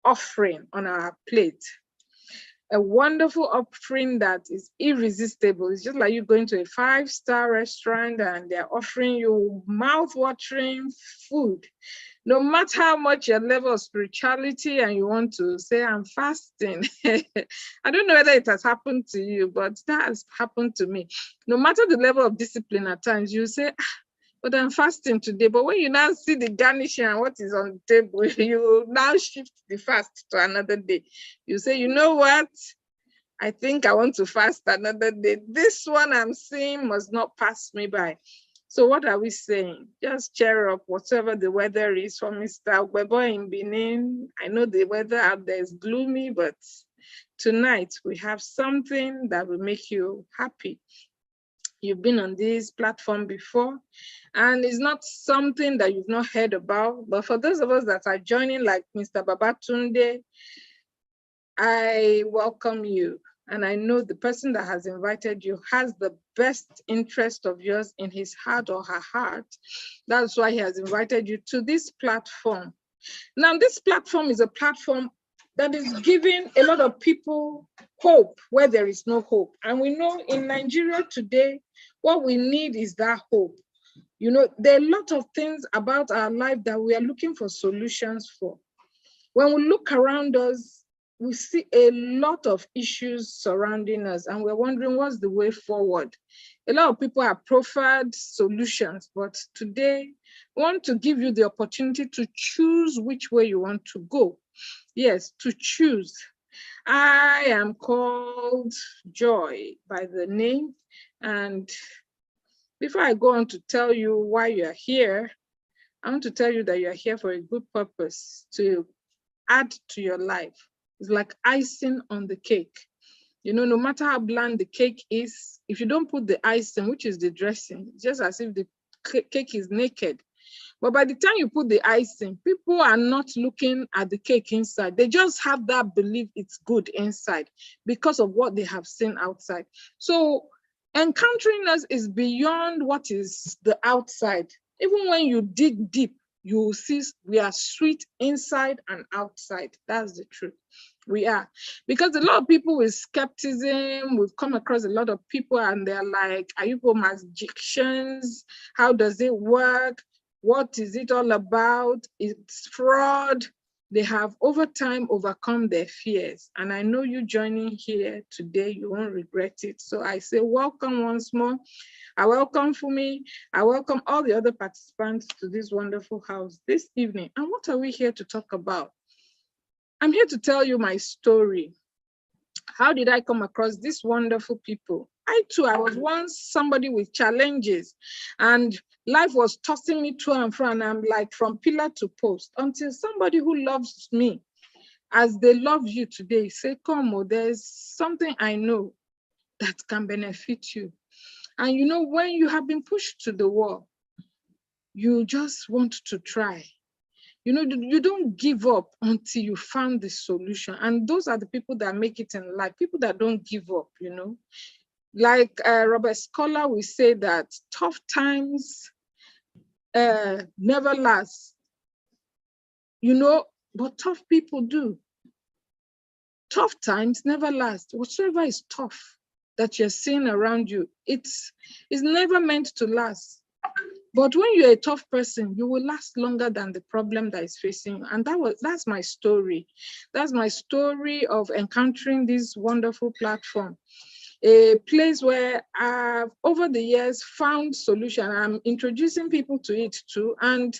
offering on our plate. A wonderful offering that is irresistible. It's just like you going to a 5-star restaurant and they're offering you mouth-watering food. No matter how much your level of spirituality and you want to say, I'm fasting. I don't know whether it has happened to you, but that has happened to me. No matter the level of discipline at times, you say, but I'm fasting today. But when you now see the garnishing and what is on the table, you now shift the fast to another day. You say, you know what? I think I want to fast another day. This one I'm seeing must not pass me by. So what are we saying? Just cheer up, whatever the weather is. For Mr. Webo in Benin, I know the weather out there is gloomy, but tonight we have something that will make you happy. You've been on this platform before, and it's not something that you've not heard about. But for those of us that are joining, like Mr. Babatunde, I welcome you. And I know the person that has invited you has the best interest of yours in his heart or her heart. That's why he has invited you to this platform. Now, this platform is a platform that is giving a lot of people hope where there is no hope. And we know in Nigeria today, what we need is that hope. You know, there are a lot of things about our life that we are looking for solutions for. When we look around us, we see a lot of issues surrounding us, and we're wondering what's the way forward. A lot of people have proffered solutions, but today we want to give you the opportunity to choose which way you want to go. Yes, to choose. I am called Joy by the name, and before I go on to tell you why you're here, I want to tell you that you're here for a good purpose, to add to your life. It's like icing on the cake. You know, no matter how bland the cake is, if you don't put the icing, which is the dressing, it's just as if the cake is naked. But by the time you put the icing, people are not looking at the cake inside. They just have that belief it's good inside because of what they have seen outside. So encountering us is beyond what is the outside. Even when you dig deep, you will see we are sweet inside and outside. That's the truth. We are. Because a lot of people with skepticism, we've come across a lot of people and they're like, are you magicians? How does it work? What is it all about? It's fraud. They have over time overcome their fears. And I know you joining here today, you won't regret it. So I say welcome once more. I welcome Fumi. I welcome all the other participants to this wonderful house this evening. And what are we here to talk about? I'm here to tell you my story. How did I come across these wonderful people? I was once somebody with challenges, and life was tossing me to and fro, and I'm like from pillar to post until somebody who loves me as they love you today say, come, there's something I know that can benefit you. And you know, when you have been pushed to the wall, you just want to try. You know, you don't give up until you found the solution. And those are the people that make it in life, people that don't give up, you know. Like Robert Scholar will say that tough times never last, you know, but tough people do. Tough times never last. Whatsoever is tough that you're seeing around you, it's never meant to last. But when you're a tough person, you will last longer than the problem that is facing you. And that's my story. That's my story of encountering this wonderful platform, a place where I've, over the years, found solution. I'm introducing people to it too. And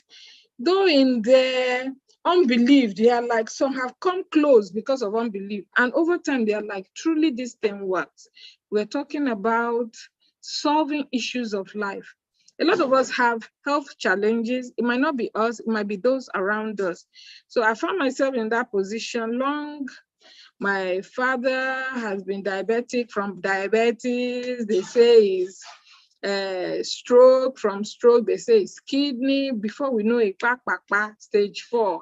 though in their unbelief, they are like, some have come close because of unbelief. And over time, they are like, truly this thing works. We're talking about solving issues of life. A lot of us have health challenges. It might not be us, it might be those around us. So I found myself in that position long. My father has been diabetic. From diabetes, they say is stroke. From stroke, they say it's kidney. Before we know it, stage 4.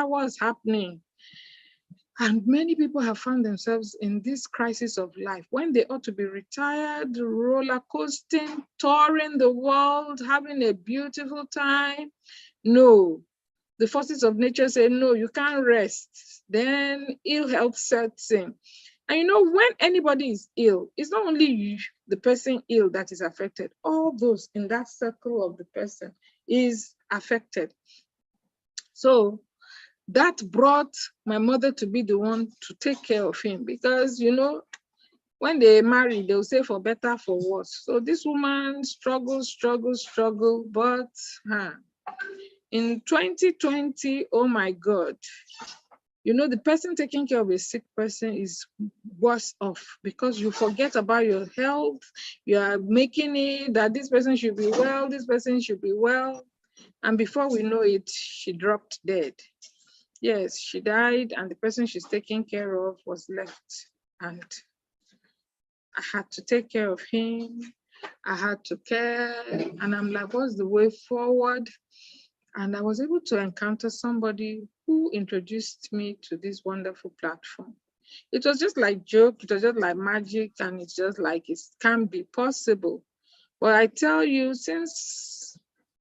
What's happening? And many people have found themselves in this crisis of life when they ought to be retired, roller coasting, touring the world, having a beautiful time. No, the forces of nature say, no, you can't rest. then ill health sets in. And you know, when anybody is ill, it's not only you, the person ill, that is affected. All those in that circle of the person is affected. So that brought my mother to be the one to take care of him, because, you know, when they marry, they'll say for better, for worse. So this woman struggled, but in 2020, oh my God, you know, the person taking care of a sick person is worse off, because you forget about your health. You are making it that this person should be well, this person should be well. And before we know it, she dropped dead. Yes, she died, and the person she's taking care of was left. And I had to take care of him. I had to care. And I'm like, what's the way forward? And I was able to encounter somebody who introduced me to this wonderful platform. It was just like joke, it was just like magic, and it's just like it can be possible. But I tell you, since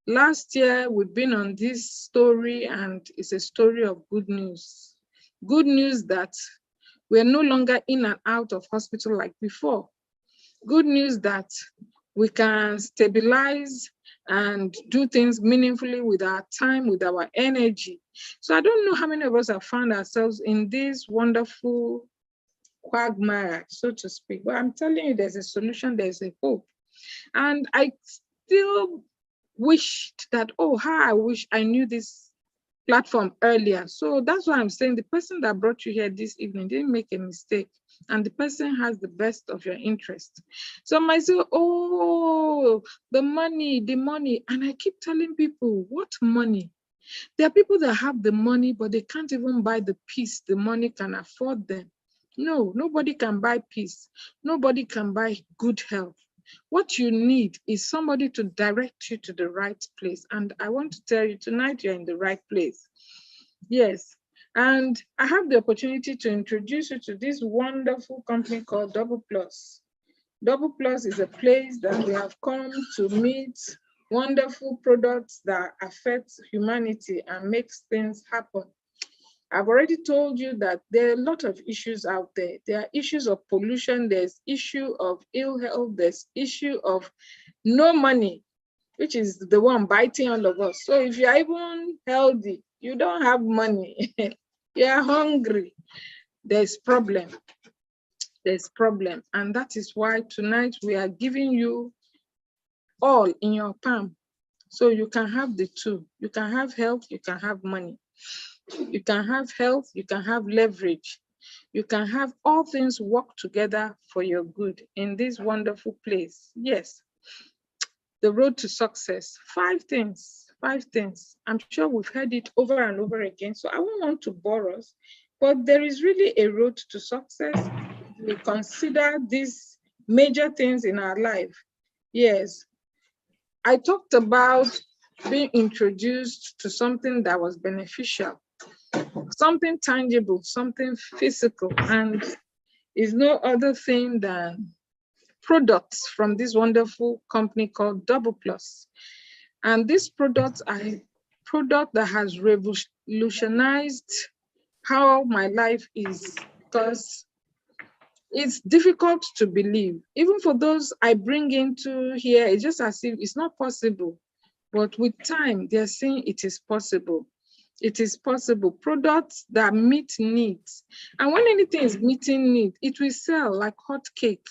last year, we've been on this story, and it's a story of good news. Good news that we're no longer in and out of hospital like before. Good news that we can stabilize and do things meaningfully with our time, with our energy. So I don't know how many of us have found ourselves in this wonderful quagmire, so to speak. But I'm telling you, there's a solution, there's a hope. And I still wished that, oh, how I wish I knew this platform earlier. So that's why I'm saying the person that brought you here this evening didn't make a mistake, and the person has the best of your interest. So I might say, oh, the money. And I keep telling people, what money? There are people that have the money, but they can't even buy the peace the money can afford them. No, nobody can buy peace. Nobody can buy good health. What you need is somebody to direct you to the right place. And I want to tell you tonight, you're in the right place. Yes. And I have the opportunity to introduce you to this wonderful company called Double Plus. Double Plus is a place that we have come to meet wonderful products that affect humanity and makes things happen. I've already told you that there are a lot of issues out there. There are issues of pollution, there's issue of ill health, there's issue of no money, which is the one biting all of us. So if you're even healthy, you don't have money, you're hungry, there's problem. There's problem. And that is why tonight we are giving you all in your palm. So you can have the two. You can have health, you can have money. You can have health, you can have leverage. You can have all things work together for your good in this wonderful place. Yes, the road to success. 5 things, 5 things. I'm sure we've heard it over and over again, so I won't want to bore us, but there is really a road to success. We consider these major things in our life. Yes, I talked about being introduced to something that was beneficial, something tangible, something physical, and is no other thing than products from this wonderful company called Double Plus. And these products are a product that has revolutionized how my life is, because it's difficult to believe. Even for those I bring into here, it's just as if it's not possible. But with time, they're saying it is possible. It is possible. Products that meet needs. And when anything is meeting needs, it will sell like hot cake.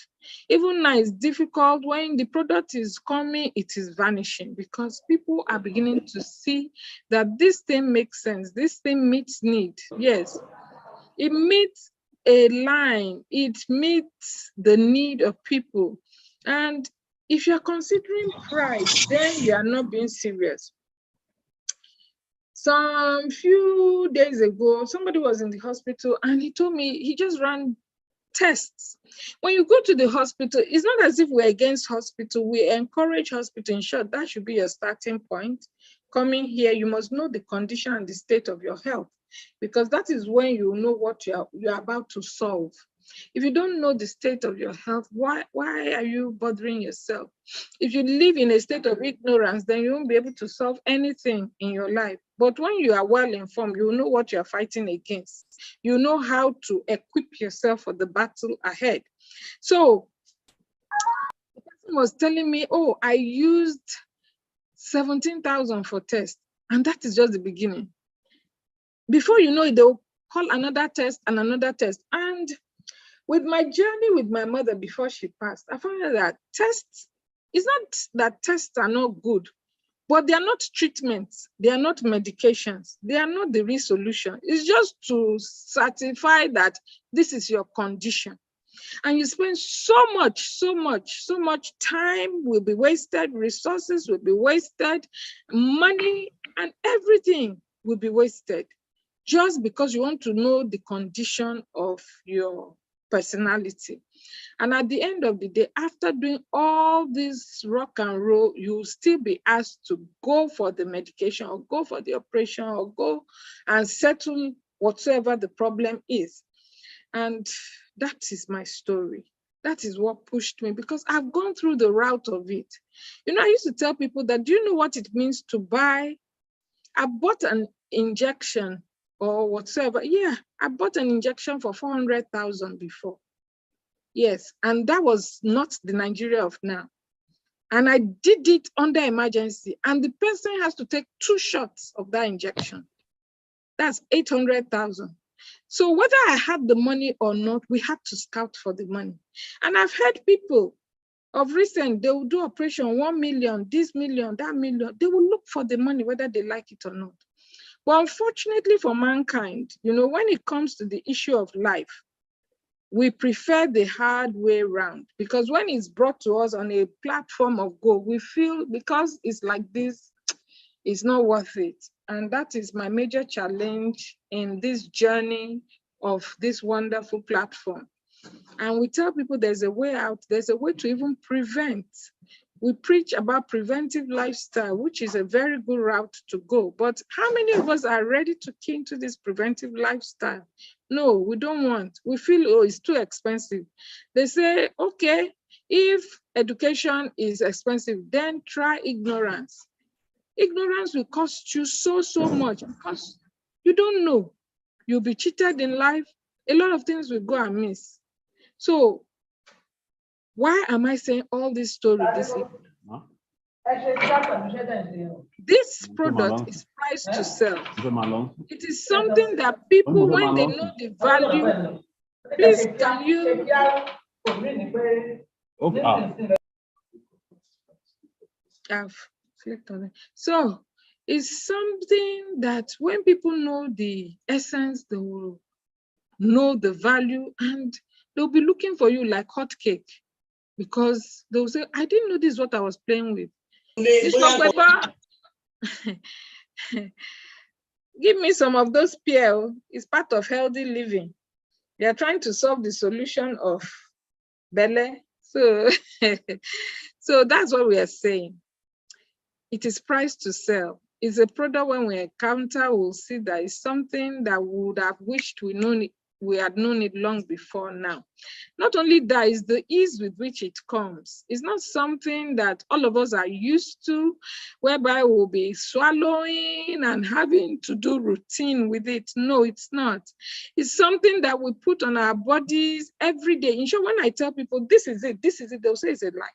Even now, it's difficult. When the product is coming, it is vanishing, because people are beginning to see that this thing makes sense. This thing meets need. Yes, it meets a line. It meets the need of people. And if you're considering price, then you are not being serious. Some few days ago, somebody was in the hospital and he told me he just ran tests. When you go to the hospital, it's not as if we're against hospital. We encourage hospital. In short, that should be your starting point. Coming here, you must know the condition and the state of your health, because that is when you know what you're about to solve. If you don't know the state of your health, why are you bothering yourself? If you live in a state of ignorance, then you won't be able to solve anything in your life. But when you are well informed, you know what you're fighting against. You know how to equip yourself for the battle ahead. So the person was telling me, oh, I used 17,000 for test. And that is just the beginning. Before you know it, they'll call another test and another test. And with my journey with my mother before she passed, I found out that tests, it's not that tests are not good, but they are not treatments. They are not medications. They are not the real solution. It's just to certify that this is your condition. And you spend so much time will be wasted, resources will be wasted, money and everything will be wasted just because you want to know the condition of your personality. And at the end of the day, after doing all this rock and roll, you'll still be asked to go for the medication or go for the operation or go and settle whatsoever the problem is. And that is my story. That is what pushed me, because I've gone through the route of it. You know, I used to tell people that, do you know what it means to buy? I bought an injection or whatsoever. Yeah, I bought an injection for 400,000 before. Yes, and that was not the Nigeria of now. And I did it under emergency, and the person has to take 2 shots of that injection. That's 800,000. So whether I had the money or not, we had to scout for the money. And I've heard people of recent, they will do operation 1 million, this million, that million. They will look for the money, whether they like it or not. But unfortunately for mankind, you know, when it comes to the issue of life, we prefer the hard way around, because when it's brought to us on a platform of gold, we feel because it's like this, it's not worth it. And that is my major challenge in this journey of this wonderful platform. And we tell people there's a way out, there's a way to even prevent. We preach about preventive lifestyle, which is a very good route to go. But how many of us are ready to key into this preventive lifestyle? No, we don't want. We feel, oh, it's too expensive. They say, okay, if education is expensive, then try ignorance. Ignorance will cost you so much because you don't know. You'll be cheated in life. A lot of things will go amiss. So why am I saying all this story this evening? This product is priced to sell. It is something that people, when they know the value, please can you? I've clicked on it. So it's something that when people know the essence, they will know the value, and they'll be looking for you like hotcake, because they'll say, I didn't know this is what I was playing with. Give me some of those PL. It's part of healthy living. They are trying to solve the solution of Bele. So, so that's what we are saying. It is priced to sell. It's a product when we encounter, we'll see that it's something that we would have wished we had known it long before now. Not only that, is the ease with which it comes. It's not something that all of us are used to, whereby we'll be swallowing and having to do routine with it. No, it's not. It's something that we put on our bodies every day. In short, when I tell people, this is it, they'll say it's a lie.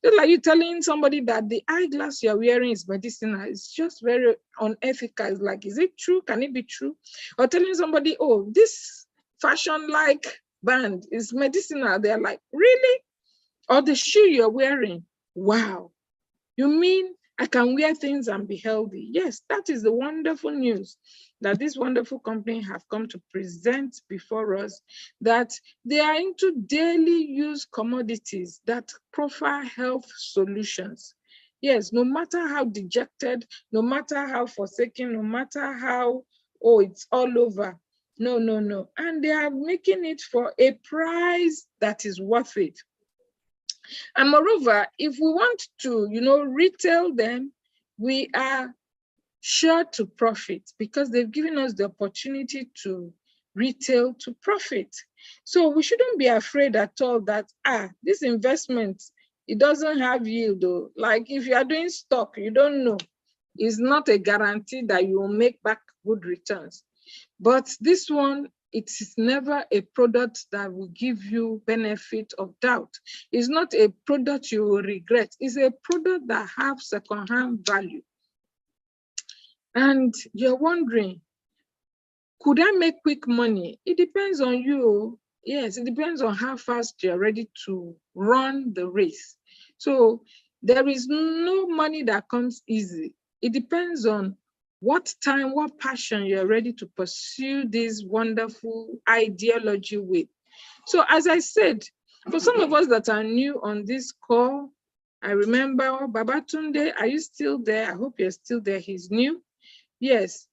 Just like you telling somebody that the eyeglass you're wearing is medicinal, it's just very unethical. It's like, is it true? Can it be true? Or telling somebody, oh, this fashion-like band is medicinal. They're like, really? Or the shoe you're wearing, wow. You mean I can wear things and be healthy? Yes, that is the wonderful news that this wonderful company have come to present before us, that they are into daily use commodities that profile health solutions. Yes, no matter how dejected, no matter how forsaken, no matter how, oh, it's all over. No, no, no. And they are making it for a price that is worth it. And moreover, if we want to, retail them, we are sure to profit, because they've given us the opportunity to retail to profit. So we shouldn't be afraid at all that, this investment, it doesn't have yield though. Like if you are doing stock, you don't know. It's not a guarantee that you will make back good returns. But this one, it is never a product that will give you benefit of doubt. It's not a product you will regret. It's a product that has second-hand value. And you're wondering, could I make quick money? It depends on you. Yes, it depends on how fast you're ready to run the race. So there is no money that comes easy. It depends on what time, what passion you're ready to pursue this wonderful ideology with. So as I said, for some of us that are new on this call, I remember Babatunde, are you still there? I hope you're still there. He's new. Yes,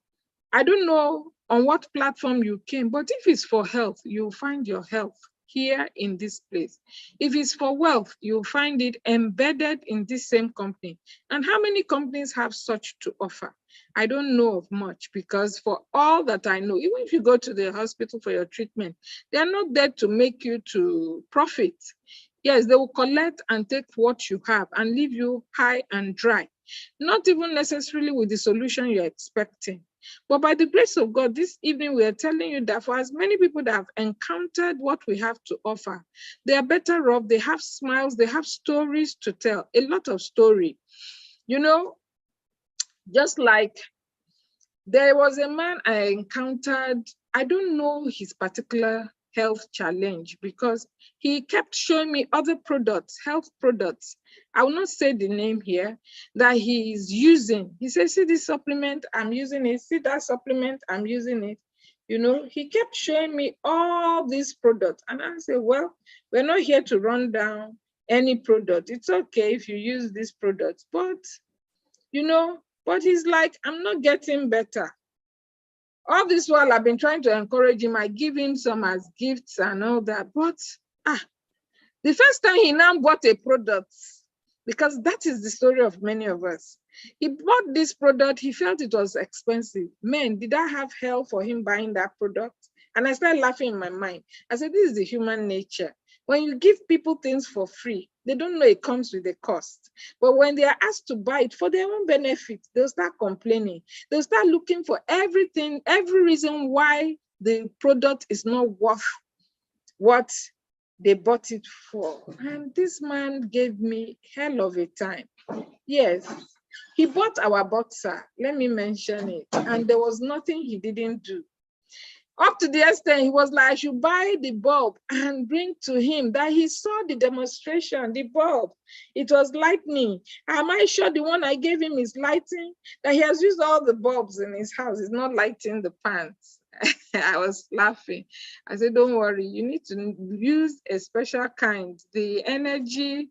I don't know on what platform you came, but if it's for health, you'll find your health here in this place. If it's for wealth, you'll find it embedded in this same company. And how many companies have such to offer? I don't know of much, because for all that I know, even if you go to the hospital for your treatment, they're not there to make you to profit. Yes, they will collect and take what you have and leave you high and dry, not even necessarily with the solution you're expecting. But by the grace of God, this evening we are telling you that for as many people that have encountered what we have to offer, they are better off, they have smiles, they have stories to tell, a lot of story. You know, just like there was a man I encountered, I don't know his particular health challenge, because he kept showing me other products, health products. I will not say the name here, that he is using. He says, see this supplement, I'm using it. See that supplement, I'm using it. You know, he kept showing me all these products. And I said, well, we're not here to run down any product. It's okay if you use this product. But, you know, but he's like, I'm not getting better. All this while I've been trying to encourage him. I give him some as gifts and all that. But the first time he now bought a product, because that is the story of many of us. He bought this product, he felt it was expensive. Man, did I have hell for him buying that product? And I started laughing in my mind. I said, this is the human nature. When you give people things for free, they don't know it comes with a cost. But when they are asked to buy it for their own benefit, they'll start complaining. They'll start looking for everything, every reason why the product is not worth what they bought it for. And this man gave me hell of a time. Yes, he bought our boxer, let me mention it, and there was nothing he didn't do. Up to the extent he was like, I should buy the bulb and bring to him, that he saw the demonstration, the bulb. It was lightning. Am I sure the one I gave him is lighting? That he has used all the bulbs in his house, it's not lighting the pants. I was laughing. I said, don't worry, you need to use a special kind, the energy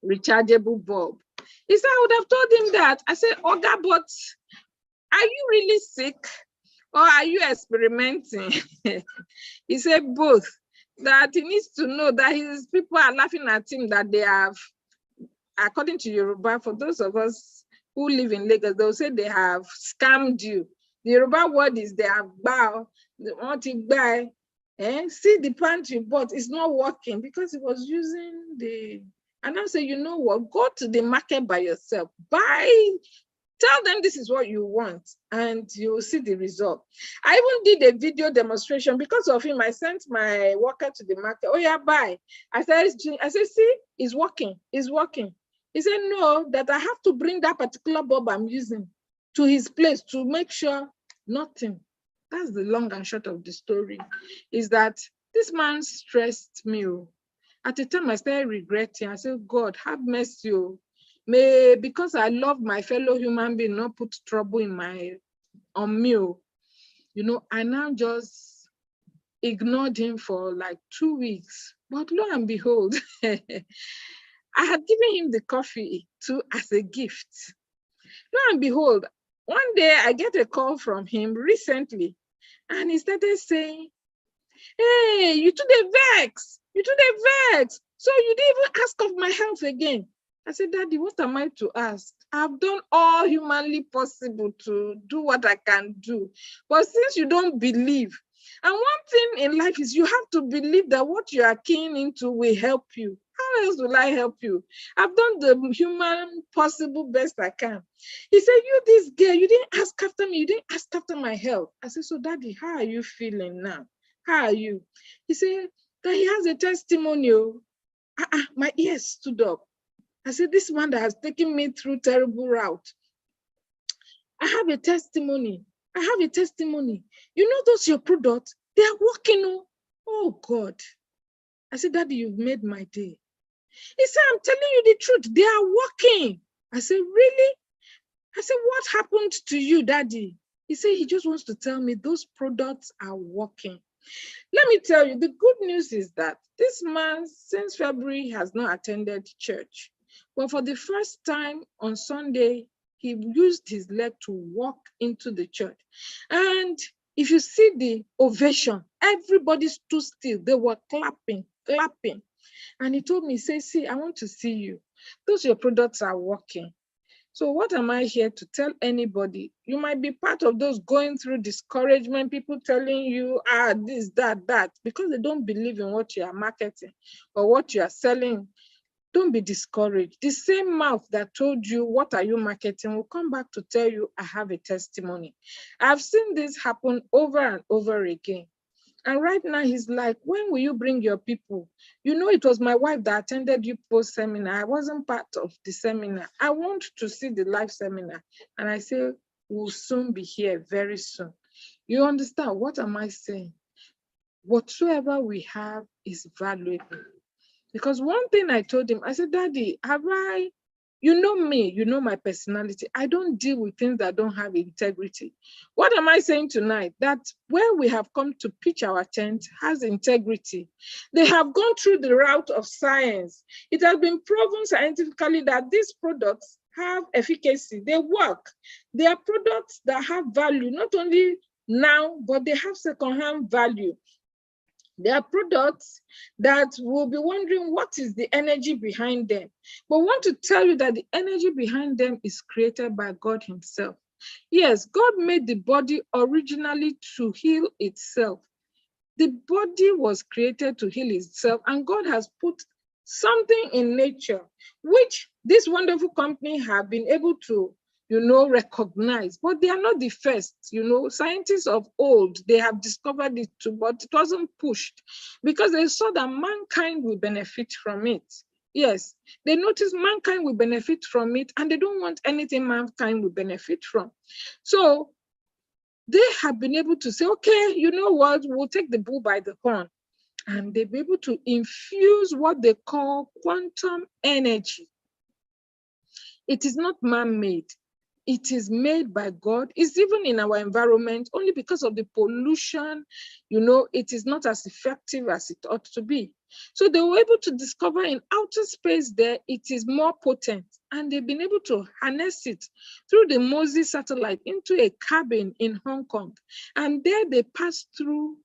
rechargeable bulb. He said, I would have told him that. I said, Oga, but are you really sick? Or are you experimenting? He said both. That he needs to know that his people are laughing at him, that they have, according to Yoruba, for those of us who live in Lagos, they'll say they have scammed you. The Yoruba word is they have bow, they want to buy. See the pant you bought, it's not working, because it was using the, and I say, you know what, go to the market by yourself, buy. Tell them this is what you want, and you will see the result. I even did a video demonstration because of him. I sent my worker to the market. Oh yeah, buy. I said, see, it's working. It's working. He said, no, that I have to bring that particular bulb I'm using to his place to make sure nothing. That's the long and short of the story. Is that this man stressed me. At the time, I started regretting. I said, God, have mercy. May, because I love my fellow human being, not put trouble on me. You know, I now just ignored him for like 2 weeks. But lo and behold, I had given him the coffee too as a gift. Lo and behold, one day I get a call from him recently, and he started saying, hey, you today vex. You today vex. So you didn't even ask of my health again. I said, Daddy, what am I to ask? I've done all humanly possible to do what I can do. But since you don't believe, And one thing in life is you have to believe that what you are keying into will help you. How else will I help you? I've done the human possible best I can. He said, you, this girl, you didn't ask after me. You didn't ask after my health. I said, so daddy, how are you feeling now? How are you? He said that he has a testimonial. My ears stood up. I said, this man that has taken me through terrible route. I have a testimony. I have a testimony. You know those your products, they are working. Oh God. I said, daddy, you've made my day. He said, I'm telling you the truth. They are working. I said, really? I said, what happened to you, daddy? He said, he just wants to tell me those products are working. Let me tell you, the good news is that this man, since February, has not attended church. But for the first time on Sunday, he used his leg to walk into the church. And if you see the ovation, everybody stood still. They were clapping. And he told me, say, see, I want to see you. Those your products are working. So what am I here to tell anybody? You might be part of those going through discouragement, people telling you, this, that, because they don't believe in what you are marketing or what you are selling. Don't be discouraged. The same mouth that told you, what are you marketing, will come back to tell you, I have a testimony. I've seen this happen over and over again. And right now, he's like, when will you bring your people? You know, it was my wife that attended you post seminar. I wasn't part of the seminar. I want to see the live seminar. And I say, we'll soon be here very soon. You understand? What am I saying? Whatsoever we have is valuable. Because one thing I told him, I said, daddy, you know me, you know my personality. I don't deal with things that don't have integrity. What am I saying tonight? That where we have come to pitch our tent has integrity. They have gone through the route of science. It has been proven scientifically that these products have efficacy. They work. They are products that have value, not only now, but they have second-hand value. There are products that will be wondering what is the energy behind them. But I want to tell you that the energy behind them is created by God himself. Yes, God made the body originally to heal itself. The body was created to heal itself, and God has put something in nature, which this wonderful company have been able to recognize, but they are not the first. Scientists of old, they have discovered it too, but it wasn't pushed because they saw that mankind will benefit from it. Yes, they noticed mankind will benefit from it, and they don't want anything mankind will benefit from. So they have been able to say, okay, you know what, we'll take the bull by the horn. And they'll be able to infuse what they call quantum energy. It is not man-made. It is made by God. It's even in our environment, only because of the pollution, it is not as effective as it ought to be. So they were able to discover in outer space there, it is more potent. And they've been able to harness it through the MOSI satellite into a cabin in Hong Kong. And there they pass through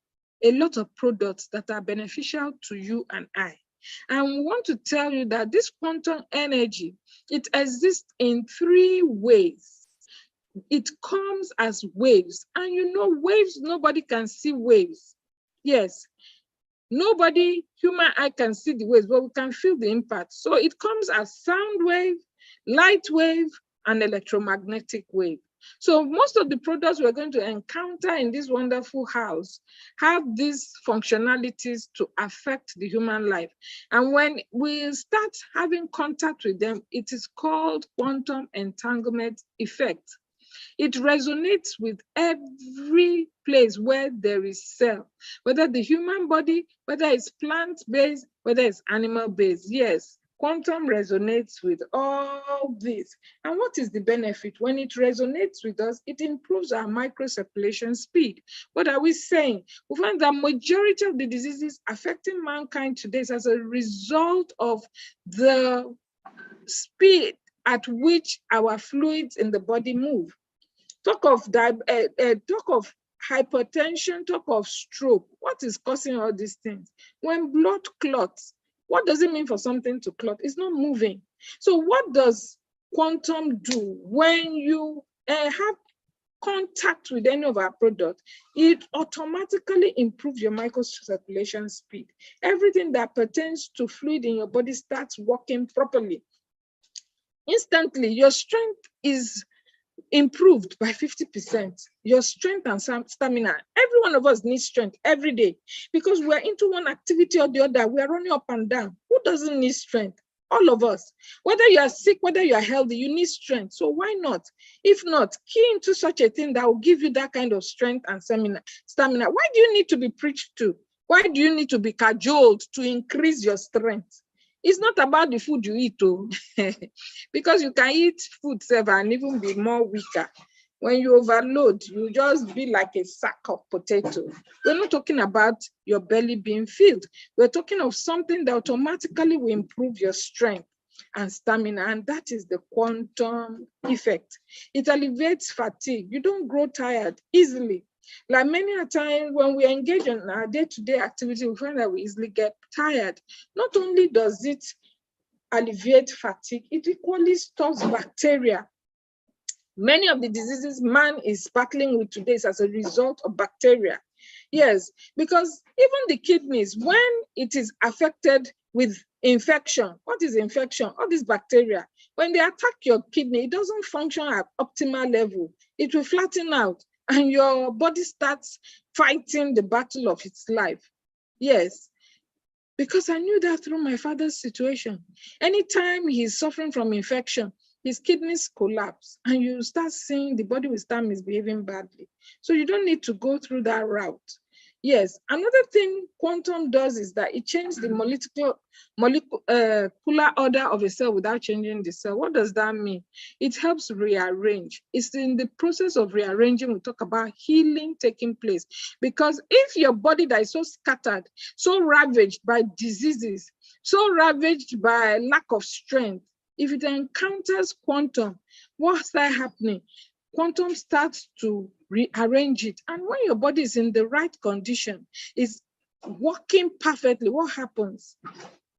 a lot of products that are beneficial to you and I. And we want to tell you that this quantum energy, it exists in 3 ways. It comes as waves. And waves, nobody can see waves. Yes, nobody, human eye can see the waves, but we can feel the impact. So it comes as sound wave, light wave, and electromagnetic wave. So most of the products we're going to encounter in this wonderful house have these functionalities to affect the human life. And when we start having contact with them, it is called quantum entanglement effect. It resonates with every place where there is cell, whether the human body, whether it's plant-based, whether it's animal-based. Yes, quantum resonates with all this. And what is the benefit? When it resonates with us, it improves our microcirculation speed. What are we saying? We find that majority of the diseases affecting mankind today is as a result of the speed at which our fluids in the body move. Talk of hypertension, talk of stroke. What is causing all these things? When blood clots, what does it mean for something to clot? It's not moving. So what does quantum do when you have contact with any of our product, it automatically improves your microcirculation speed. Everything that pertains to fluid in your body starts working properly. Instantly, your strength is improved by 50%. Your strength and stamina. Every one of us needs strength every day because we're into one activity or the other. We're running up and down. Who doesn't need strength? All of us. Whether you are sick, whether you are healthy, you need strength. So why not? If not, key into such a thing that will give you that kind of strength and stamina. Why do you need to be preached to? Why do you need to be cajoled to increase your strength? It's not about the food you eat, too, because you can eat food and even be more weaker. When you overload, you just be like a sack of potato. We're not talking about your belly being filled. We're talking of something that automatically will improve your strength and stamina, and that is the quantum effect. It alleviates fatigue. You don't grow tired easily. Like many a time when we engage in our day-to-day activity, we find that we easily get tired. Not only does it alleviate fatigue, it equally stops bacteria. Many of the diseases man is battling with today is as a result of bacteria. Yes, because even the kidneys, when it is affected with infection, what is infection? All these bacteria, when they attack your kidney, it doesn't function at optimal level. It will flatten out and your body starts fighting the battle of its life. Yes, because I knew that through my father's situation. Anytime he's suffering from infection, his kidneys collapse and you start seeing the body will start misbehaving badly. So you don't need to go through that route. Yes, another thing quantum does is that it changes the molecular order of a cell without changing the cell. What does that mean? It helps rearrange. It's in the process of rearranging we talk about healing taking place. Because if your body that is so scattered, so ravaged by diseases, so ravaged by lack of strength, if it encounters quantum, what's that happening? Quantum starts to rearrange it. And when your body is in the right condition, is working perfectly, what happens?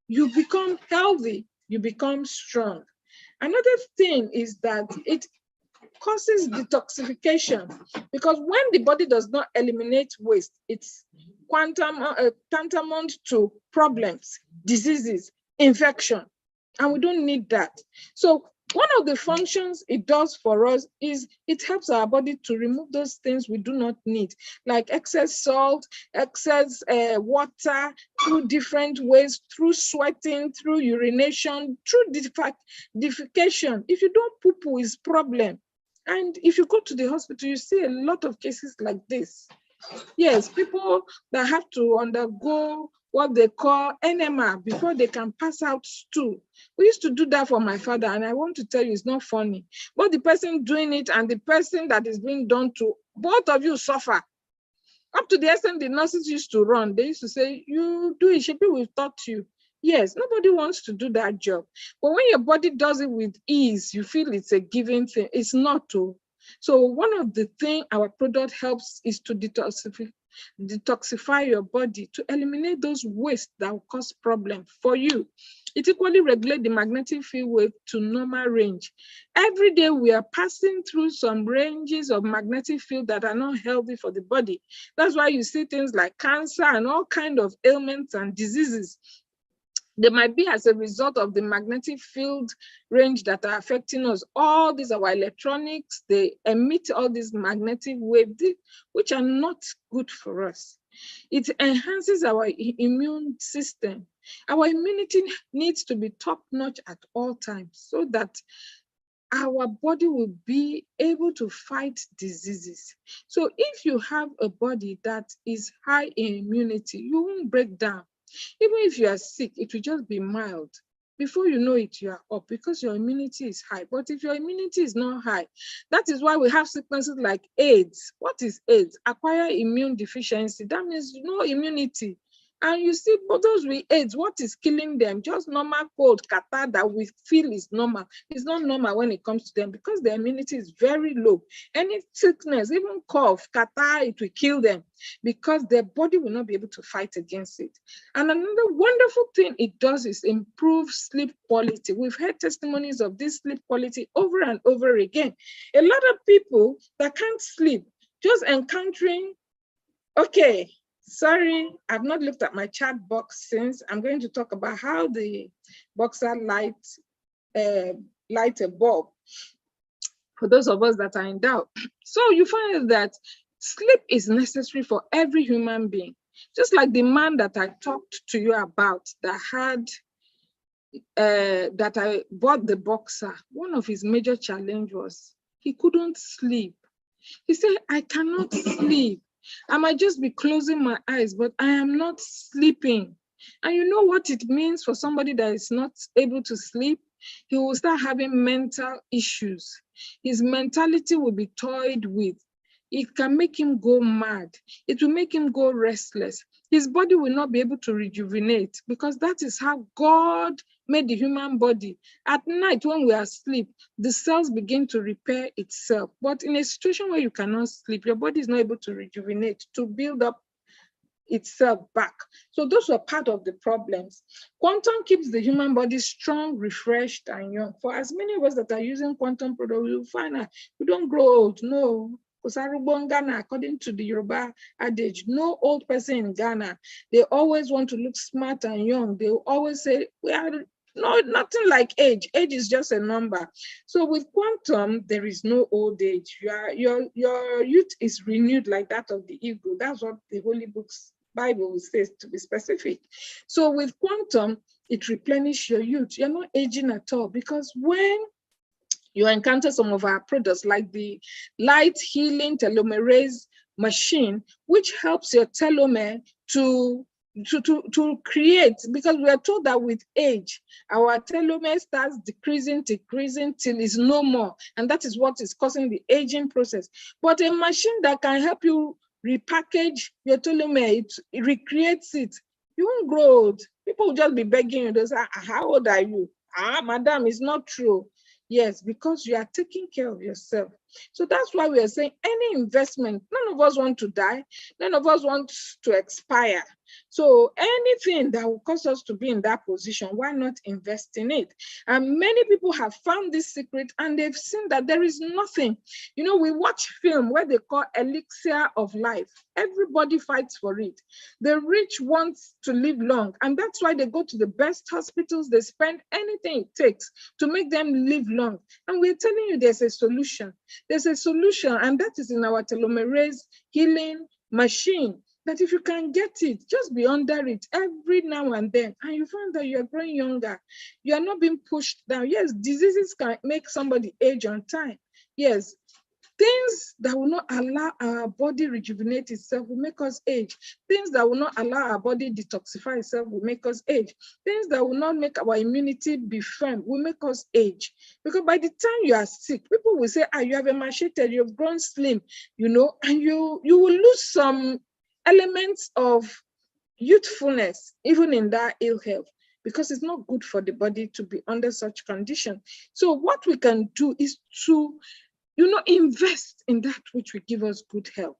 You become healthy, you become strong. Another thing is that it causes detoxification because when the body does not eliminate waste, it's tantamount to problems, diseases, infection, and we don't need that. So one of the functions it does for us is it helps our body to remove those things we do not need, like excess salt, excess water, through different ways, through sweating, through urination, through defecation. If you don't poo-poo, it's problem. And if you go to the hospital, you see a lot of cases like this. Yes, people that have to undergo what they call enema before they can pass out stool. We used to do that for my father, and I want to tell you, it's not funny. But the person doing it and the person that is being done to, both of you suffer. Up to the extent the nurses used to run, they used to say, you do it, Shepi, we've taught you. Yes, nobody wants to do that job. But when your body does it with ease, you feel it's a given thing. It's not to. So one of the things our product helps is to detoxify your body, to eliminate those wastes that will cause problems for you. It equally regulates the magnetic field wave to normal range. Every day we are passing through some ranges of magnetic field that are not healthy for the body. That's why you see things like cancer and all kinds of ailments and diseases. They might be as a result of the magnetic field range that are affecting us. All these our electronics, they emit all these magnetic waves, which are not good for us. It enhances our immune system. Our immunity needs to be top-notch at all times so that our body will be able to fight diseases. So if you have a body that is high in immunity, you won't break down. Even if you are sick, it will just be mild. Before you know it, you are up because your immunity is high. But if your immunity is not high, that is why we have sicknesses like AIDS. What is AIDS? Acquired immune deficiency. That means no immunity. And you see, for those with AIDS, what is killing them? Just normal cold, catarrh that we feel is normal. It's not normal when it comes to them because their immunity is very low. Any sickness, even cough, catarrh, it will kill them because their body will not be able to fight against it. And another wonderful thing it does is improve sleep quality. We've heard testimonies of this sleep quality over and over again. A lot of people that can't sleep, just encountering, okay, sorry, I've not looked at my chat box since. I'm going to talk about how the Boxer light a bulb for those of us that are in doubt. So you find that sleep is necessary for every human being. Just like the man that I talked to you about that had, that I bought the Boxer, one of his major challenge was he couldn't sleep. He said, I cannot sleep. I might just be closing my eyes, but I am not sleeping. And you know what it means for somebody that is not able to sleep? He will start having mental issues. His mentality will be toyed with. It can make him go mad. It will make him go restless. His body will not be able to rejuvenate because that is how God made the human body. At night, when we are asleep, the cells begin to repair itself. But in a situation where you cannot sleep, your body is not able to rejuvenate, to build up itself back. So those were part of the problems. Quantum keeps the human body strong, refreshed, and young. For as many of us that are using quantum products, you'll find that we don't grow old. No. According to the Yoruba adage, no old person in Ghana. They always want to look smart and young. They always say, we are no, nothing like age. Age is just a number. So with quantum, there is no old age. Your youth is renewed like that of the eagle. That's what the Holy Books Bible says, to be specific. So with quantum, it replenishes your youth. You're not aging at all because when you encounter some of our products like the light healing telomerase machine, which helps your telomere to create, because we are told that with age, our telomere starts decreasing till it's no more. And that is what is causing the aging process. But a machine that can help you repackage your telomere, it recreates it. You won't grow old. People will just be begging you. They say, how old are you? Madam, it's not true. Yes, because you are taking care of yourself. So that's why we are saying any investment, none of us want to die. None of us want to expire. So anything that will cause us to be in that position, why not invest in it? And many people have found this secret and they've seen that there is nothing. You know, we watch film where they call elixir of life. Everybody fights for it. The rich want to live long, and that's why they go to the best hospitals. They spend anything it takes to make them live long. And we're telling you there's a solution. There's a solution, and that is in our telomerase healing machine. That if you can get it, just be under it every now and then, and you find that you're growing younger. You are not being pushed down. Yes, diseases can make somebody age on time. Yes, things that will not allow our body rejuvenate itself will make us age. Things that will not allow our body detoxify itself will make us age. Things that will not make our immunity be firm will make us age. Because by the time you are sick, people will say, you have emaciated, you've grown slim, you know, and you will lose some elements of youthfulness, even in that ill health, because it's not good for the body to be under such condition. So what we can do is to, invest in that which will give us good health.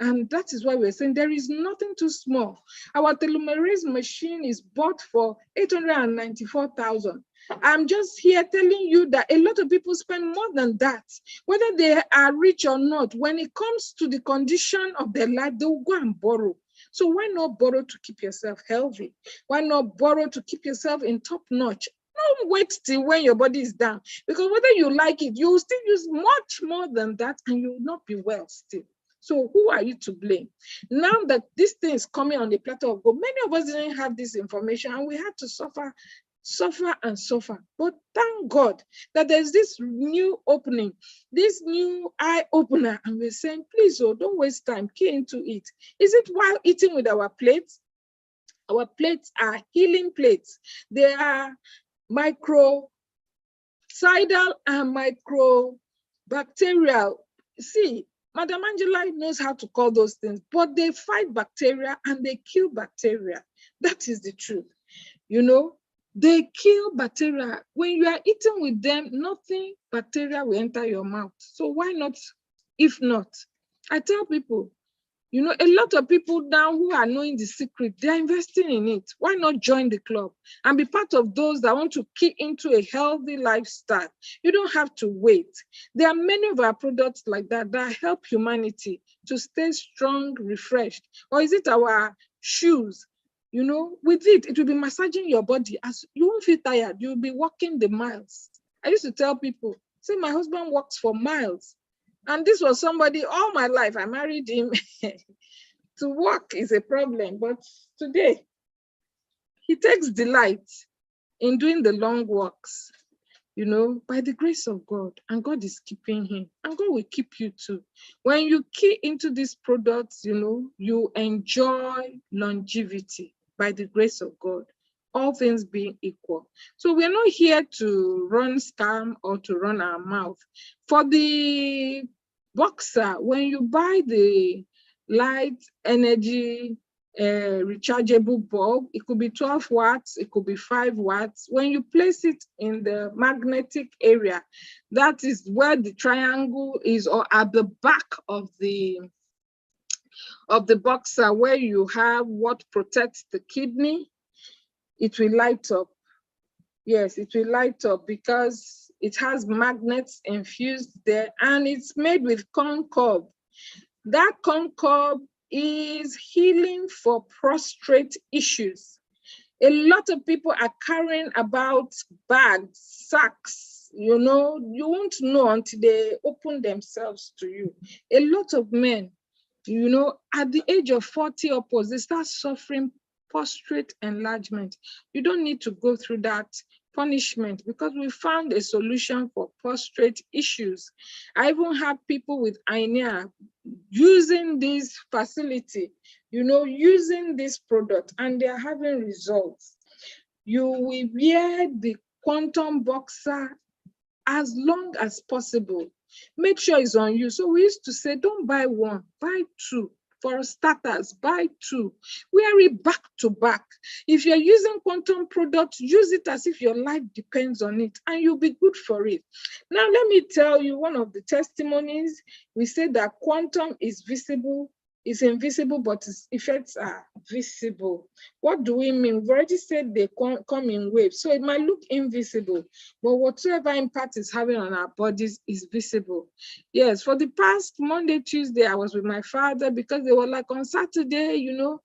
And that is why we're saying there is nothing too small. Our telomerase machine is bought for 894,000. I'm just here telling you that a lot of people spend more than that, whether they are rich or not. When it comes to the condition of their life, they will go and borrow. So why not borrow to keep yourself healthy? Why not borrow to keep yourself in top notch? Don't wait till when your body is down, because whether you like it, you will still use much more than that and you will not be well still. So who are you to blame? Now that this thing is coming on the platter of gold, many of us didn't have this information and we had to suffer. But thank God that there's this new opening, this new eye opener, and we're saying, please, don't waste time, key into it. Is it while eating with our plates? Our plates are healing plates. They are microcidal and microbacterial. See, Madam Angela knows how to call those things, but they fight bacteria and they kill bacteria. That is the truth. You know, they kill bacteria. When you are eating with them, nothing bacteria will enter your mouth. So why not, if not? I tell people, you know, a lot of people now who are knowing the secret, they're investing in it. Why not join the club and be part of those that want to key into a healthy lifestyle? You don't have to wait. There are many of our products like that that help humanity to stay strong, refreshed. Or is it our shoes? You know, with it, it will be massaging your body. As you won't feel tired, you'll be walking the miles. I used to tell people, say my husband walks for miles. And this was somebody all my life. I married him. To walk is a problem, but today he takes delight in doing the long walks, you know, by the grace of God. And God is keeping him. And God will keep you too. When you key into these products, you know, you enjoy longevity by the grace of God, all things being equal. So we're not here to run scam or to run our mouth. For the Boxer, when you buy the light energy rechargeable bulb, it could be 12 watts, it could be 5 watts. When you place it in the magnetic area, that is where the triangle is, or at the back of the Boxer, where you have what protects the kidney, it will light up. Yes, it will light up because it has magnets infused there, and it's made with corn cob. That corn cob is healing for prostrate issues. A lot of people are carrying about bags, sacks, you know, you won't know until they open themselves to you. A lot of men, you know, at the age of 40 upwards, they start suffering prostrate enlargement. You don't need to go through that punishment because we found a solution for prostrate issues. I even have people with hernia using this facility, you know, using this product, and they're having results. You will wear the Quantum Boxer as long as possible. Make sure it's on you. So we used to say, don't buy one, buy two. For starters, buy two. Wear it back to back. If you're using Quantum products, use it as if your life depends on it, and you'll be good for it. Now, let me tell you one of the testimonies. We said that Quantum is visible, is invisible, but its effects are visible. What do we mean? We've already said they come in waves, so it might look invisible, but whatever impact it's having on our bodies is visible. Yes, for the past Monday, Tuesday, I was with my father because they were like, on Saturday, you know,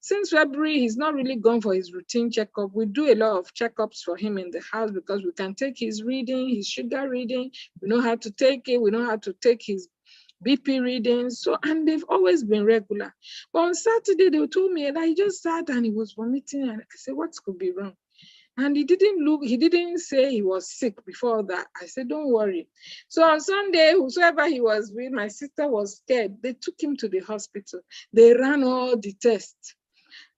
since February, he's not really gone for his routine checkup. We do a lot of checkups for him in the house because we can take his reading, his sugar reading. We know how to take it. We know how to take his BP readings. So, and they've always been regular. But on Saturday, they told me that he just sat and he was vomiting. And I said, what could be wrong? And he didn't say he was sick before that. I said, don't worry. So on Sunday, whosoever he was with, my sister was scared. They took him to the hospital. They ran all the tests.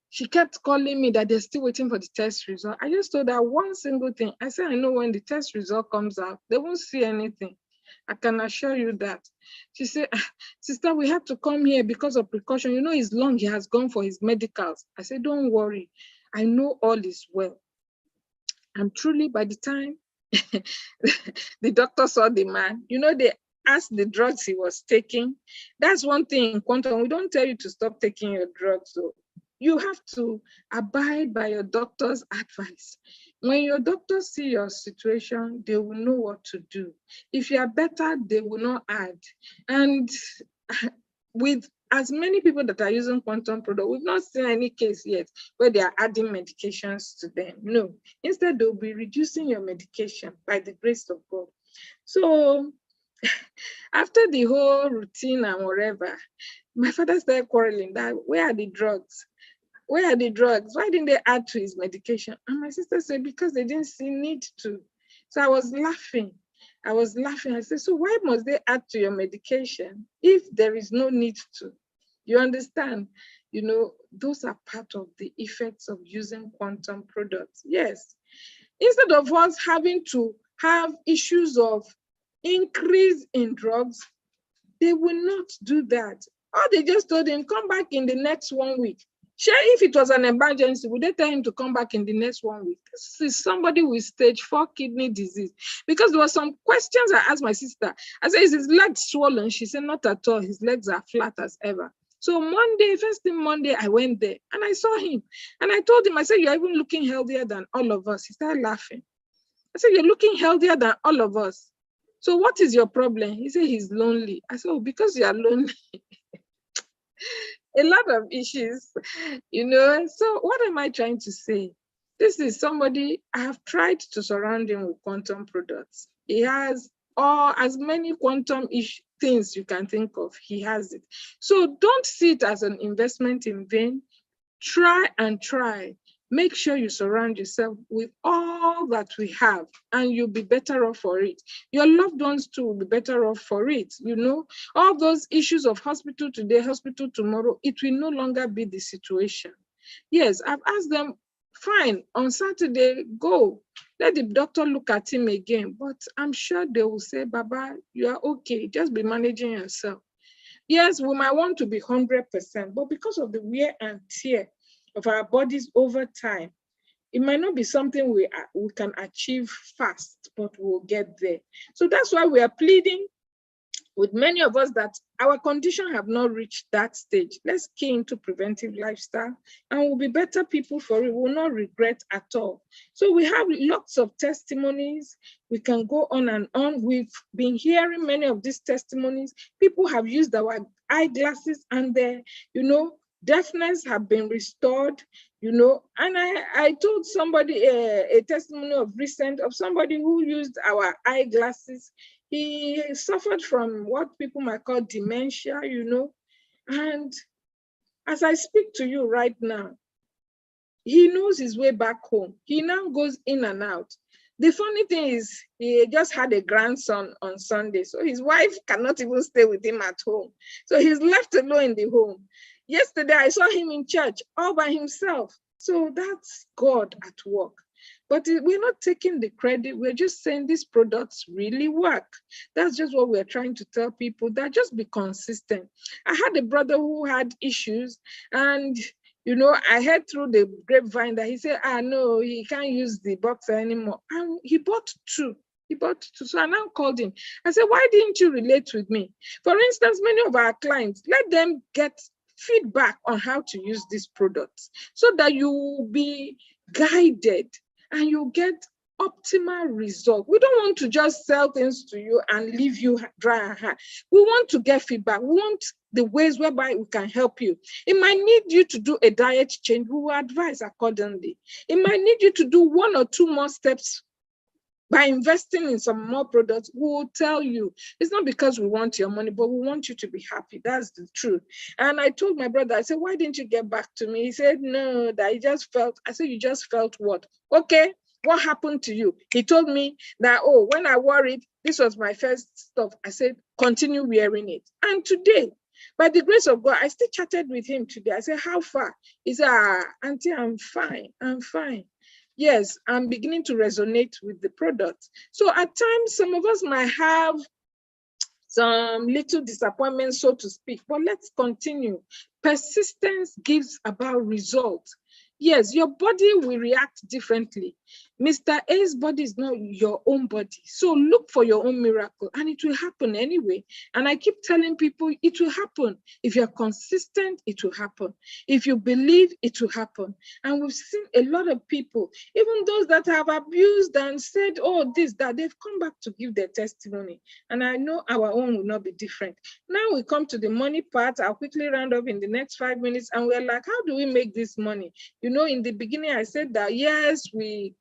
She kept calling me that they're still waiting for the test result. I just told her one single thing. I said, I know when the test result comes out, they won't see anything. I can assure you that. She said, sister, we have to come here because of precaution. You know, he's long, he has gone for his medicals. I said, don't worry. I know all is well. And truly, by the time the doctor saw the man, you know, they asked the drugs he was taking. That's one thing in Quantum. We don't tell you to stop taking your drugs. So you have to abide by your doctor's advice. When your doctors see your situation, they will know what to do. If you are better, they will not add. And with as many people that are using Quantum product, we've not seen any case yet where they are adding medications to them. No, instead they'll be reducing your medication by the grace of God. So after the whole routine and whatever, my father started quarreling that, where are the drugs? Where are the drugs? Why didn't they add to his medication? And my sister said, because they didn't see need to. So I was laughing. I said, so why must they add to your medication if there is no need to? You understand? You know, those are part of the effects of using Quantum products. Yes. Instead of us having to have issues of increase in drugs, They will not do that. Or they just told him, come back in the next 1 week. Sure, if it was an emergency, would they tell him to come back in the next 1 week? This is somebody with stage 4 kidney disease. Because there were some questions I asked my sister. I said, is his legs swollen? She said, not at all. His legs are flat as ever. So Monday, first thing Monday, I went there and I saw him. And I told him, I said, you're even looking healthier than all of us. He started laughing. I said, you're looking healthier than all of us. So what is your problem? He said, he's lonely. I said, oh, because you are lonely. A lot of issues, you know. So what am I trying to say? This is somebody, I have tried to surround him with quantum products. He has all as many quantum things you can think of. He has it. So don't see it as an investment in vain. Try and try. Make sure you surround yourself with all that we have, and you'll be better off for it. Your loved ones too will be better off for it. You know, all those issues of hospital today, hospital tomorrow, it will no longer be the situation. Yes, I've asked them, fine, on Saturday, go. Let the doctor look at him again. But I'm sure they will say, Baba, you are okay. Just be managing yourself. Yes, we might want to be 100%, but because of the wear and tear of our bodies over time, it might not be something we can achieve fast, but we'll get there. So that's why we are pleading with many of us that our condition have not reached that stage. Let's key into preventive lifestyle and we'll be better people for it. We'll not regret at all. So we have lots of testimonies. We can go on and on. We've been hearing many of these testimonies. People have used our eyeglasses and their, you know, deafness have been restored, you know. And I told somebody a testimony of recent of somebody who used our eyeglasses. He suffered from what people might call dementia, you know. And as I speak to you right now, he knows his way back home. He now goes in and out. The funny thing is, he just had a grandson on Sunday, so his wife cannot even stay with him at home. So he's left alone in the home. Yesterday, I saw him in church all by himself. So that's God at work. But we're not taking the credit. We're just saying these products really work. That's just what we're trying to tell people, that just be consistent. I had a brother who had issues, and you know, I heard through the grapevine that he said, no, he can't use the boxer anymore. And he bought two. He bought two. So I now called him. I said, why didn't you relate with me? For instance, many of our clients, let them get feedback on how to use these products so that you will be guided and you get optimal result. We don't want to just sell things to you and leave you dry and hard. We want to get feedback. We want the ways whereby we can help you. It might need you to do a diet change. We will advise accordingly. It might need you to do 1 or 2 more steps by investing in some more products. We will tell you. It's not because we want your money, but we want you to be happy. That's the truth. And I told my brother, I said, why didn't you get back to me? He said, no, that he just felt. I said, you just felt what? Okay. What happened to you? He told me that, oh, when I wore it, this was my first stuff. I said, continue wearing it. And today, by the grace of God, I still chatted with him today. I said, how far? He said, auntie, I'm fine. I'm fine. Yes, I'm beginning to resonate with the product. So at times, some of us might have some little disappointment, so to speak, but let's continue. Persistence gives about results. Yes, your body will react differently. Mr. A's body is not your own body. So look for your own miracle and it will happen anyway. And I keep telling people it will happen. If you're consistent, it will happen. If you believe, it will happen. And we've seen a lot of people, even those that have abused and said, oh, this, that, they've come back to give their testimony. And I know our own will not be different. Now we come to the money part. I'll quickly round up in the next 5 minutes. And we're like, how do we make this money? You know, in the beginning, I said that, yes, we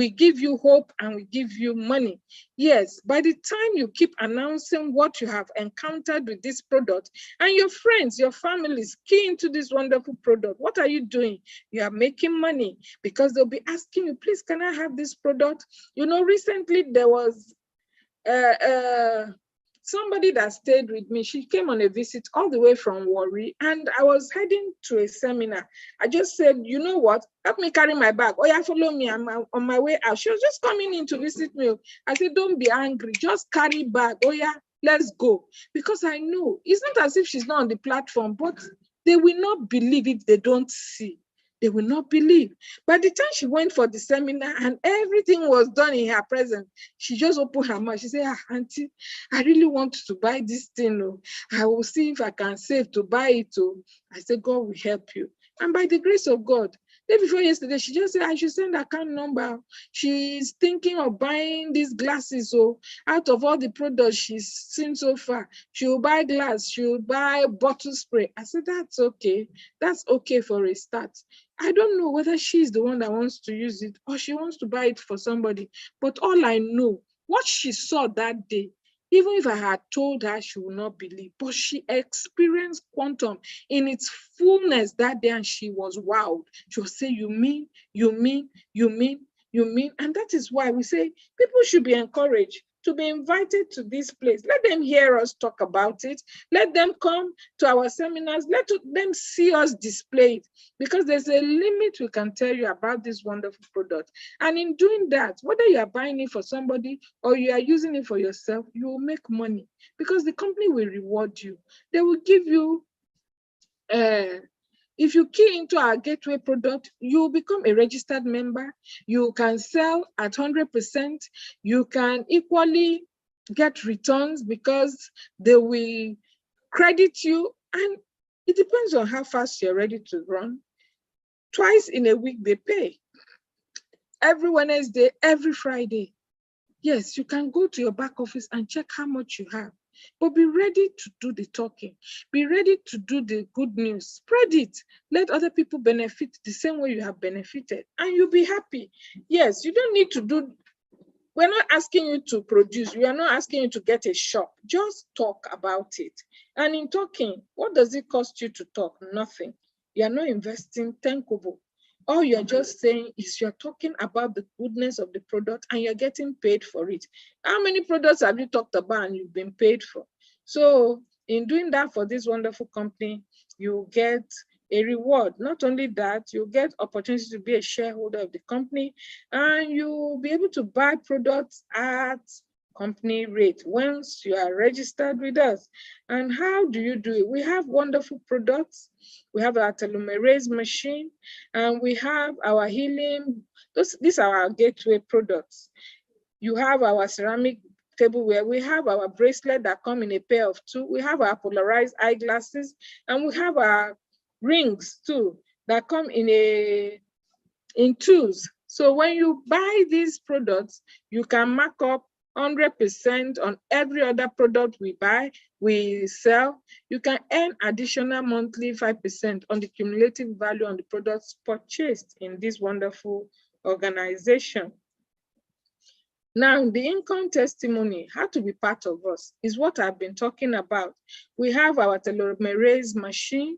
give you hope and we give you money. Yes, by the time you keep announcing what you have encountered with this product and your friends, your families key into this wonderful product, what are you doing? You are making money because they'll be asking you, please, can I have this product? You know, recently there was somebody that stayed with me. She came on a visit all the way from Warri, and I was heading to a seminar. I just said, you know what? Help me carry my bag. Oh yeah, follow me. I'm on my way out. She was just coming in to visit me. I said, don't be angry. Just carry bag. Oh yeah, let's go. Because I know it's not as if she's not on the platform, but they will not believe if they don't see. They will not believe. By the time she went for the seminar and everything was done in her presence, she just opened her mouth. She said, Auntie, I really want to buy this thing. Oh. I will see if I can save to buy it. Oh. I said, God will help you. And by the grace of God, day before yesterday, she just said, I should send account number. She's thinking of buying these glasses. So out of all the products she's seen so far, she'll buy glass, she'll buy bottle spray. I said, that's okay. That's okay for a start. I don't know whether she's the one that wants to use it or she wants to buy it for somebody. But all I know, what she saw that day, even if I had told her, she would not believe. But she experienced quantum in its fullness that day, and she was wowed. She would say, you mean, you mean, you mean, you mean? And that is why we say people should be encouraged to be invited to this place. Let them hear us talk about it. Let them come to our seminars. Let them see us display it, because there's a limit we can tell you about this wonderful product. And in doing that, whether you are buying it for somebody or you are using it for yourself, you will make money, because the company will reward you. They will give you, if you key into our gateway product, you will become a registered member. You can sell at 100%. You can equally get returns because they will credit you. And it depends on how fast you're ready to run. Twice in a week, they pay. Every Wednesday, every Friday. Yes, you can go to your back office and check how much you have. But be ready to do the talking. Be ready to do the good news. Spread it. Let other people benefit the same way you have benefited, and you'll be happy. Yes, you don't need to do, we're not asking you to produce. We are not asking you to get a shop. Just talk about it. And in talking, what does it cost you to talk? Nothing. You are not investing 10 kobo. All you're just saying is you're talking about the goodness of the product and you're getting paid for it. How many products have you talked about and you've been paid for? So in doing that for this wonderful company, you get a reward. Not only that, you get opportunity to be a shareholder of the company, and you'll be able to buy products at company rate once you are registered with us. And how do you do it? We have wonderful products. We have our telomerase machine, and we have our healing. These are our gateway products. You have our ceramic tableware. We have our bracelet that come in a pair of 2. We have our polarized eyeglasses, and we have our rings too that come in 2s. So when you buy these products, you can mark up 100% on every other product we sell. You can earn additional monthly 5% on the cumulative value on the products purchased in this wonderful organization. Now, the income testimony, how to be part of us, is what I've been talking about. We have our telomerase machine,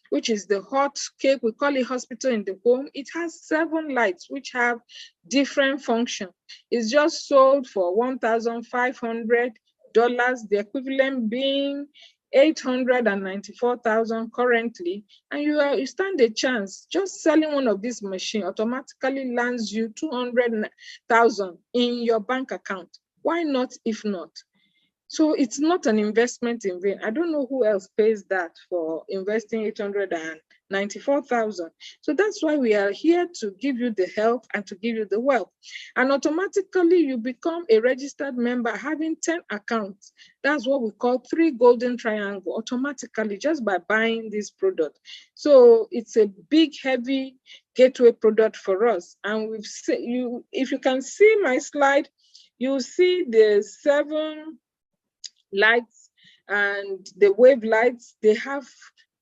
which is the hot cake. We call it hospital in the home. It has 7 lights, which have different functions. It's just sold for $1,500, the equivalent being $894,000 currently, and you stand a chance. Just selling one of these machines automatically lands you $200,000 in your bank account. Why not if not? So it's not an investment in vain. I don't know who else pays that for investing $894,000. So that's why we are here to give you the help and to give you the wealth. And automatically you become a registered member having 10 accounts. That's what we call 3 golden triangle automatically just by buying this product. So it's a big, heavy gateway product for us. And we've seen if you can see my slide, you'll see the 7 lights and the wave lights. They have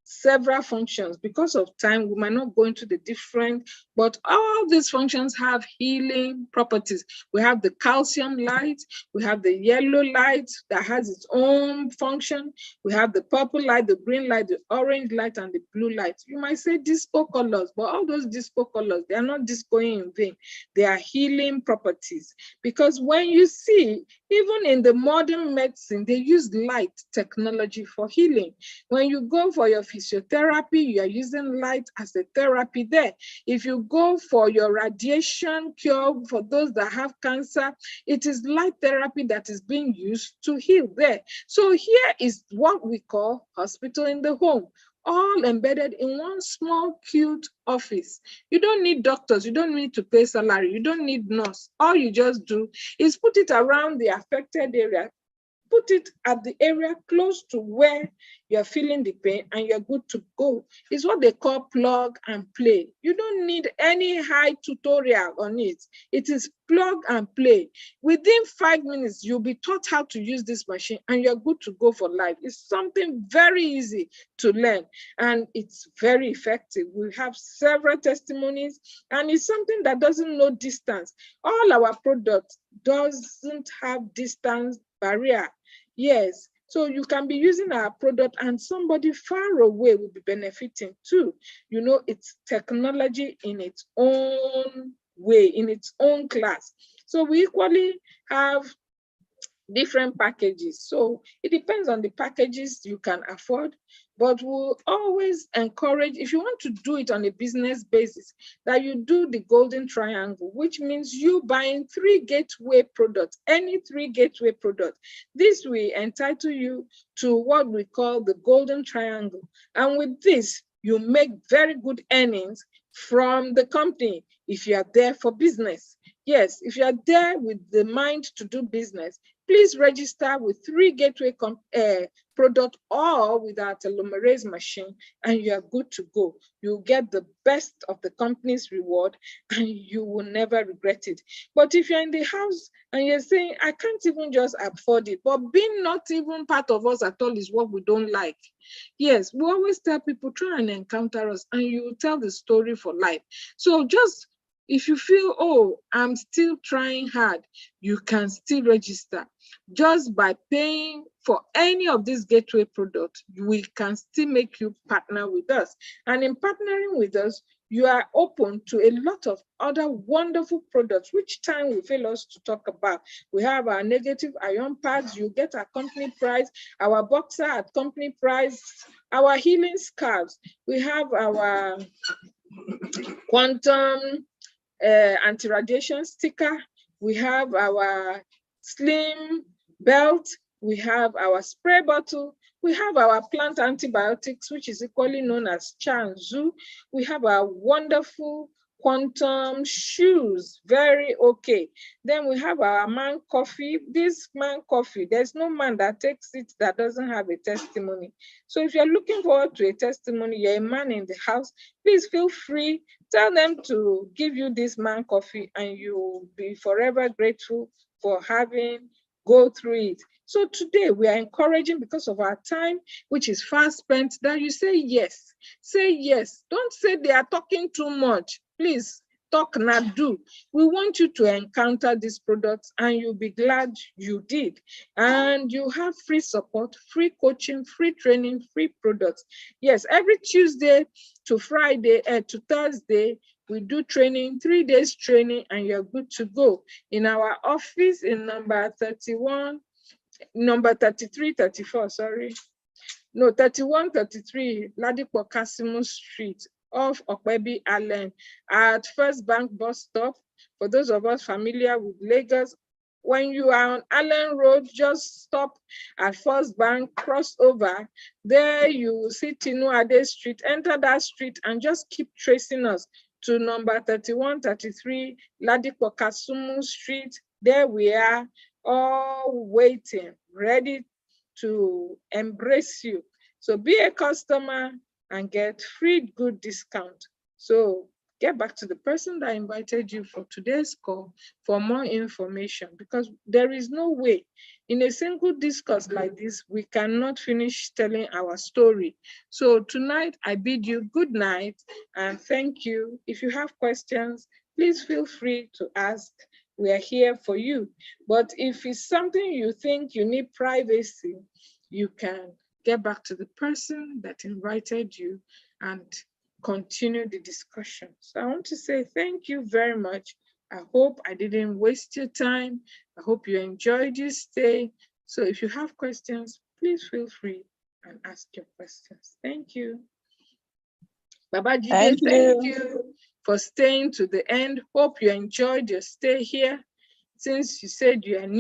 several functions. Because of time, we might not go into the different, but all these functions have healing properties. We have the calcium light, we have the yellow light that has its own function, we have the purple light, the green light, the orange light, and the blue light. You might say disco colors, but all those disco colors, they are not discoing in vain. They are healing properties. Because when you see, even in the modern medicine, they use light technology for healing. When you go for your physiotherapy, you are using light as a therapy there. If you go for your radiation cure for those that have cancer, it is light therapy that is being used to heal there. So here is what we call hospital in the home, all embedded in one small, cute office. You don't need doctors, you don't need to pay salary, you don't need nurse. All you just do is put it around the affected area, put it at the area close to where you're feeling the pain, and you're good to go. It's what they call plug and play. You don't need any high tutorial on it. It is plug and play. Within 5 minutes, you'll be taught how to use this machine and you're good to go for life. It's something very easy to learn and it's very effective. We have several testimonies and it's something that doesn't know distance. All our products doesn't have distance barrier. Yes, so you can be using our product and somebody far away will be benefiting too. You know, it's technology in its own way, in its own class. So we equally have different packages. So it depends on the packages you can afford, but we'll always encourage, if you want to do it on a business basis, that you do the golden triangle, which means you buying 3 gateway products, any 3 gateway products. This will entitle you to what we call the golden triangle. And with this, you make very good earnings from the company if you are there for business. Yes, if you are there with the mind to do business, please register with 3 gateway product or with our telomerase machine and you are good to go. You'll get the best of the company's reward and you will never regret it. But if you're in the house and you're saying, I can't even just afford it, but being not even part of us at all is what we don't like. Yes, we always tell people, try and encounter us and you will tell the story for life. So just if you feel, oh, I'm still trying hard, you can still register. Just by paying for any of these gateway products, we can still make you partner with us. And in partnering with us, you are open to a lot of other wonderful products, which time will fail us to talk about. We have our negative ion pads, you get our company price, our boxer at company price, our healing scarves. We have our quantum anti-radiation sticker, we have our slim belt, we have our spray bottle, we have our plant antibiotics, which is equally known as Chanzu. We have our wonderful quantum shoes, very okay. Then we have our man coffee. This man coffee, there's no man that takes it that doesn't have a testimony. So if you're looking forward to a testimony, you're a man in the house, please feel free, tell them to give you this man coffee and you'll be forever grateful for having go through it. So today we are encouraging, because of our time, which is fast spent, that you say yes. Say yes. Don't say they are talking too much. Please talk, not do. We want you to encounter these products and you'll be glad you did. And you have free support, free coaching, free training, free products. Yes, every Tuesday to Friday, to Thursday, we do training, 3 days training, and you're good to go. In our office in number 33, 34, sorry. No, 31, 33, Ladipo Kasimu Street, off Okwebi Allen, at First Bank bus stop. For those of us familiar with Lagos, when you are on Allen Road, just stop at First Bank, cross over. There you will see Tinu Ade Street, enter that street and just keep tracing us to number 31, 33, Ladipo Kasimu Street. There we are, all waiting, ready to embrace you. So be a customer and get free good discount. So get back to the person that invited you for today's call for more information, because there is no way in a single discourse like this, we cannot finish telling our story. So tonight I bid you good night and thank you. If you have questions, please feel free to ask. We are here for you. But if it's something you think you need privacy, you can get back to the person that invited you and continue the discussion. So I want to say thank you very much. I hope I didn't waste your time. I hope you enjoyed your stay. So if you have questions, please feel free and ask your questions. Thank you. Baba Jide, thank you for staying to the end. Hope you enjoyed your stay here. Since you said you are new,